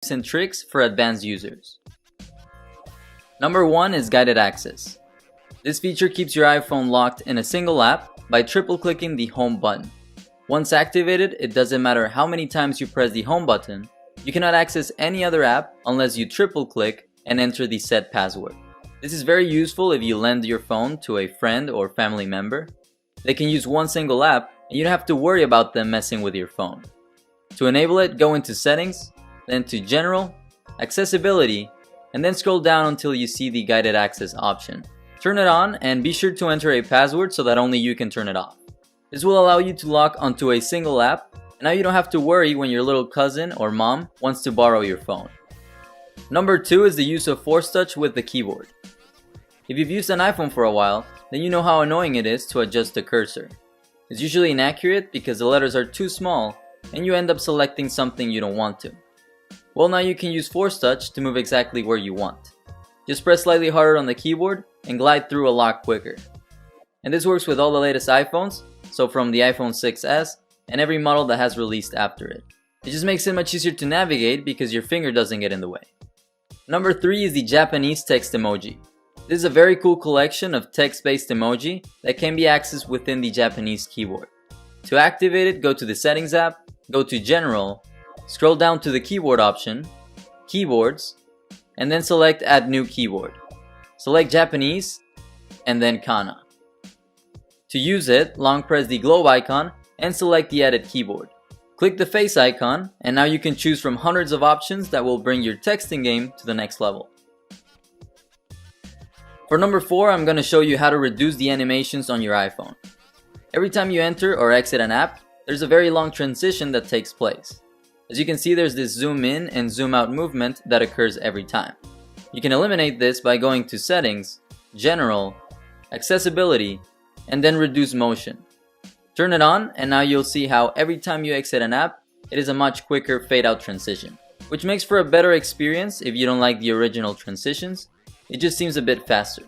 tips and tricks for advanced users. Number 1 is guided access. This feature keeps your iPhone locked in a single app by triple clicking the home button. Once activated, it doesn't matter how many times you press the home button, you cannot access any other app unless you triple click and enter the set password. This is very useful if you lend your phone to a friend or family member. They can use one single app and you don't have to worry about them messing with your phone. To enable it, go into Settings, then to General, Accessibility, and then scroll down until you see the guided access option. Turn it on and be sure to enter a password so that only you can turn it off. This will allow you to lock onto a single app, and now you don't have to worry when your little cousin or mom wants to borrow your phone. Number 2 is the use of Force Touch with the keyboard. If you've used an iPhone for a while, then you know how annoying it is to adjust the cursor. It's usually inaccurate because the letters are too small and you end up selecting something you don't want to. Well, now you can use Force Touch to move exactly where you want. Just press slightly harder on the keyboard and glide through a lot quicker. And this works with all the latest iPhones, so from the iPhone 6s and every model that has released after it. It just makes it much easier to navigate because your finger doesn't get in the way. Number 3 is the Japanese text emoji. This is a very cool collection of text-based emoji that can be accessed within the Japanese keyboard. To activate it, go to the Settings app, go to General, scroll down to the keyboard option, Keyboards, and then select Add New Keyboard. Select Japanese, and then Kana. To use it, long press the globe icon and select the Edit Keyboard. Click the face icon, and now you can choose from hundreds of options that will bring your texting game to the next level. For number 4, I'm going to show you how to reduce the animations on your iPhone. Every time you enter or exit an app, there's a very long transition that takes place. As you can see, there's this zoom in and zoom out movement that occurs every time. You can eliminate this by going to Settings, General, Accessibility, and then Reduce Motion. Turn it on, and now you'll see how every time you exit an app, it is a much quicker fade out transition, which makes for a better experience if you don't like the original transitions. It just seems a bit faster.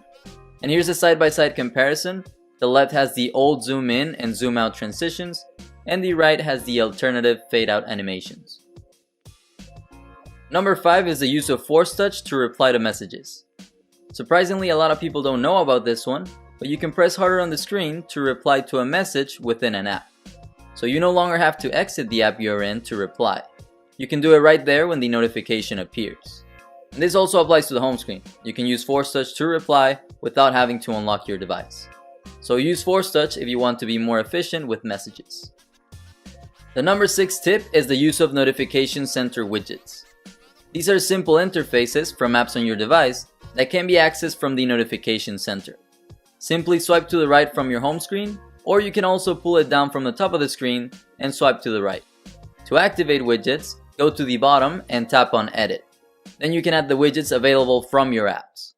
And here's a side-by-side comparison. The left has the old zoom in and zoom out transitions, and the right has the alternative fade out animations. Number 5 is the use of Force Touch to reply to messages. Surprisingly, a lot of people don't know about this one, but you can press harder on the screen to reply to a message within an app. So you no longer have to exit the app you're in to reply. You can do it right there when the notification appears. And this also applies to the home screen. You can use Force Touch to reply without having to unlock your device. So use Force Touch if you want to be more efficient with messages. The number 6 tip is the use of Notification Center widgets. These are simple interfaces from apps on your device that can be accessed from the Notification Center. Simply swipe to the right from your home screen, or you can also pull it down from the top of the screen and swipe to the right. To activate widgets, go to the bottom and tap on Edit. Then you can add the widgets available from your apps.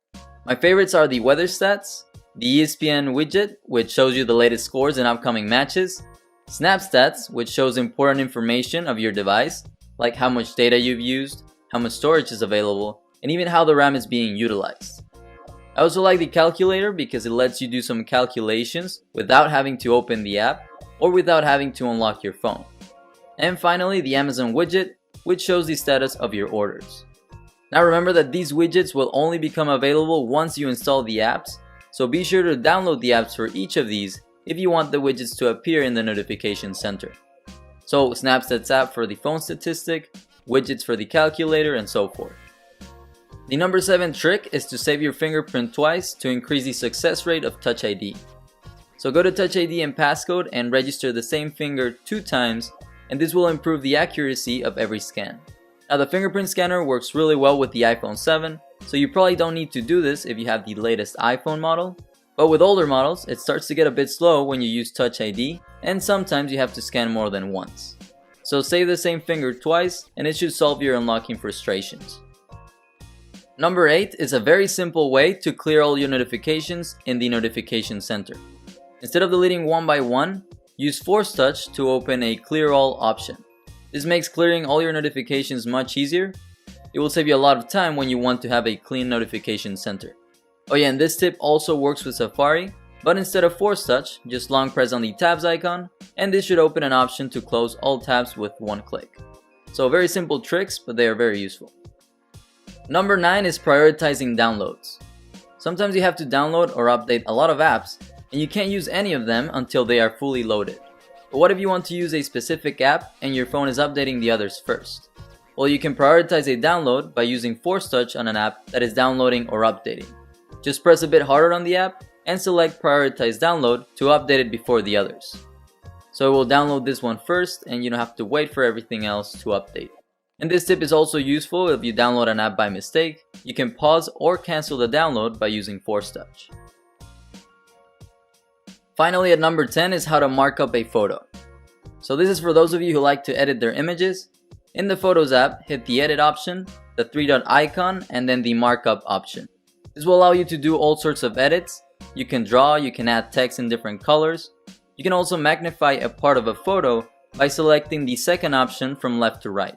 My favorites are the Weather Stats, the ESPN widget, which shows you the latest scores in upcoming matches, Snap Stats, which shows important information of your device, like how much data you've used, how much storage is available, and even how the RAM is being utilized. I also like the Calculator because it lets you do some calculations without having to open the app or without having to unlock your phone. And finally, the Amazon widget, which shows the status of your orders. Now remember that these widgets will only become available once you install the apps, so be sure to download the apps for each of these if you want the widgets to appear in the Notification Center. So Snapstats app for the phone statistic, widgets for the calculator, and so forth. The number 7 trick is to save your fingerprint twice to increase the success rate of Touch ID. So go to Touch ID and passcode and register the same finger 2 times, and this will improve the accuracy of every scan. Now the fingerprint scanner works really well with the iPhone 7, so you probably don't need to do this if you have the latest iPhone model, but with older models it starts to get a bit slow when you use Touch ID, and sometimes you have to scan more than once. So save the same finger twice and it should solve your unlocking frustrations. Number 8 is a very simple way to clear all your notifications in the Notification Center. Instead of deleting one by one, use Force Touch to open a Clear All option. This makes clearing all your notifications much easier. It will save you a lot of time when you want to have a clean notification center. Oh yeah, and this tip also works with Safari, but instead of Force Touch, just long press on the tabs icon, and this should open an option to close all tabs with one click. So very simple tricks, but they are very useful. Number 9 is prioritizing downloads. Sometimes you have to download or update a lot of apps, and you can't use any of them until they are fully loaded. But what if you want to use a specific app and your phone is updating the others first? Well, you can prioritize a download by using Force Touch on an app that is downloading or updating. Just press a bit harder on the app and select Prioritize Download to update it before the others. So it will download this one first and you don't have to wait for everything else to update. And this tip is also useful if you download an app by mistake. You can pause or cancel the download by using Force Touch. Finally, at number 10 is how to mark up a photo. So this is for those of you who like to edit their images. In the Photos app, hit the Edit option, the 3-dot icon, and then the Markup option. This will allow you to do all sorts of edits. You can draw, you can add text in different colors. You can also magnify a part of a photo by selecting the second option from left to right.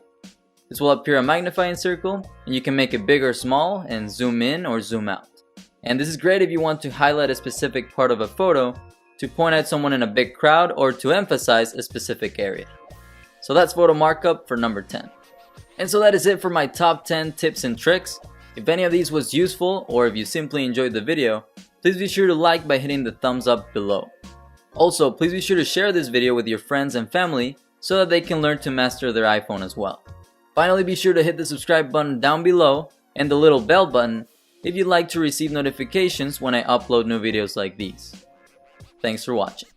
This will appear a magnifying circle, and you can make it big or small and zoom in or zoom out. And this is great if you want to highlight a specific part of a photo, to point at someone in a big crowd, or to emphasize a specific area. So that's photo markup for number 10. And so that is it for my top 10 tips and tricks. If any of these was useful, or if you simply enjoyed the video, please be sure to like by hitting the thumbs up below. Also, please be sure to share this video with your friends and family so that they can learn to master their iPhone as well. Finally, be sure to hit the subscribe button down below and the little bell button if you'd like to receive notifications when I upload new videos like these. Thanks for watching.